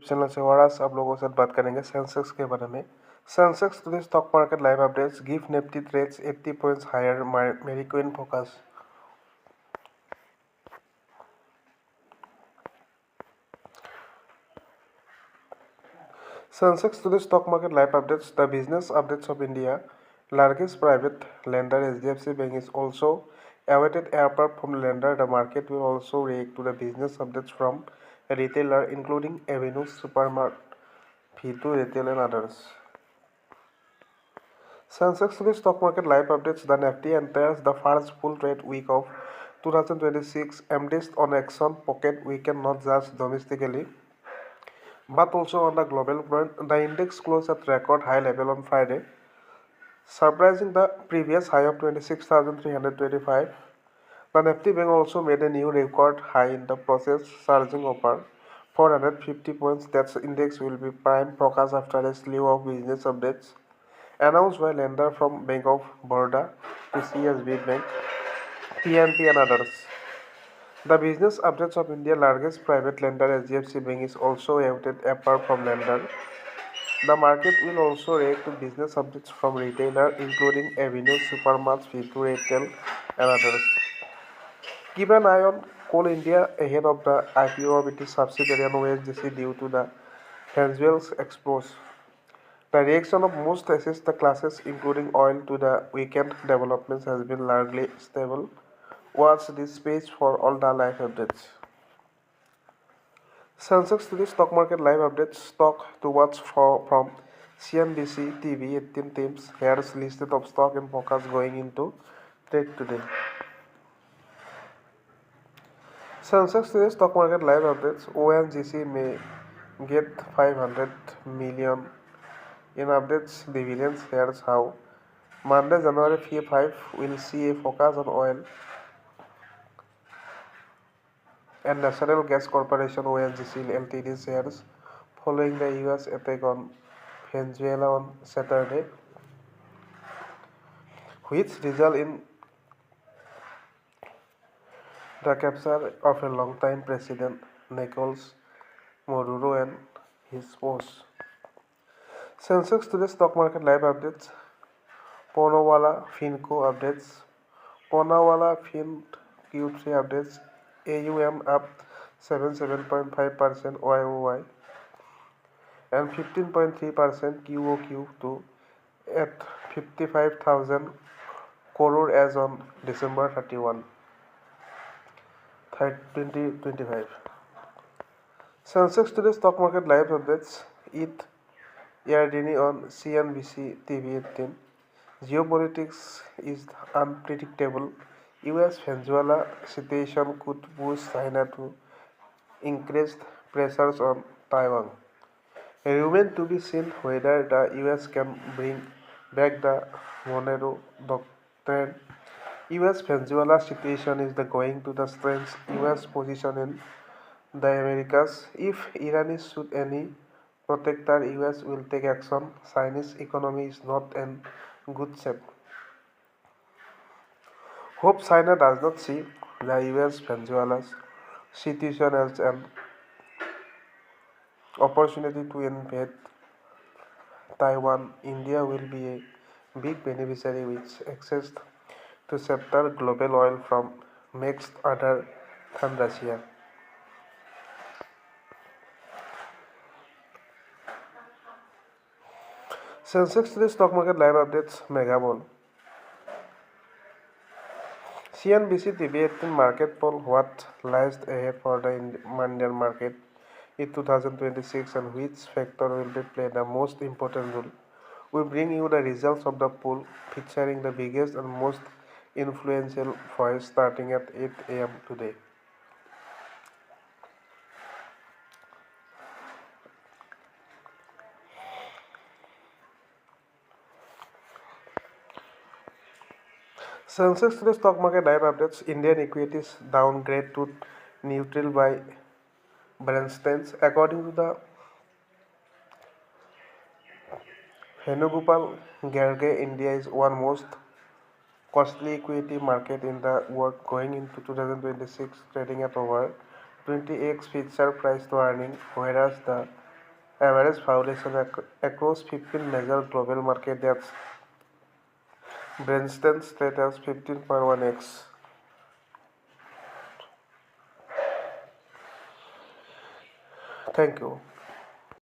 Channel से और आज आप लोगों के साथ बात करेंगे सेंसेक्स के बारे में। Sensex today stock market live updates give Nifty trades 80 points higher Marico in focus. Sensex today stock market live updates. The business updates of India. Largest private lender HDFC Bank is also awaited. Apart from lender, the market will also react to the business updates from a retailer including Avenue Supermart, V2 Retail and others. Sensex today stock market live updates. The Nifty enters the first full trade week of 2026 amidst on action pocket weekend not just domestically but also on the global front. The index closed at record high level on Friday, surpassing the previous high of 26,325. The Nifty Bank also made a new record high in the process, surging over 450 points. That index will be prime focus after a slew of business updates announced by lender from Bank of Baroda to CSB Bank, PNP and others. The business updates of India's largest private lender HDFC Bank is also awaited apart from lender. The market will also react to business updates from retailers including Avenue Supermarts, V2 Retail and others. Keep an eye on Coal India ahead of the IPO of its subsidiary on OSDC due to the Venezuela's expose. The reaction of most asset classes including oil to the weekend developments has been largely stable. Watch this page for all the live updates. Sensex today stock market live updates. Stock to watch for from CNBC TV 18 teams. Here's listed of stock and focus going into trade today. Sensex today stock market live updates. ONGC may get 500 million in updates dividends. Here's how. Monday, January 5 will see a focus on oil and National Gas Corporation ONGC Ltd shares following the US attack on Venezuela on Saturday, which resulted in the capture of a longtime president Nicolas Maduro and his spouse. Sensex today stock market live updates. Poonawalla Finco updates. Poonawalla Fin Q3 updates. AUM up 77.5% YOY and 15.3% QOQ to at 55,000 crore as on December 31, 2025. Sensex today stock market live updates. It Yardini on CNBC TV 18. Geopolitics is unpredictable. US Venezuela situation could push China to increased pressures on Taiwan. It remains to be seen whether the US can bring back the Monero doctrine. US Venezuela situation is the going to the strength US position in the Americas. If Iran is shoot any protector, US will take action. Chinese economy is not in good shape. Hope China does not see the US Venezuela's situation as an opportunity to invade Taiwan. India will be a big beneficiary with access to scepter global oil from next other than Russia. Sensex today stock market live updates. Mega Ball. CNBC TV 18 market poll. What lies ahead for the Indian market in 2026 and which factor will be play the most important role? We bring you the results of the poll featuring the biggest and most influential voice starting at 8 a.m. today. Sensex today stock market live updates. Indian equities downgrade to neutral by Bernstein's. According to the Venugopal Garge, India is one most costly equity market in the world going into 2026, trading at over 20x future price to earning, whereas the Average violation across 15 major global market depths. Brenston status 15.1x. Thank you.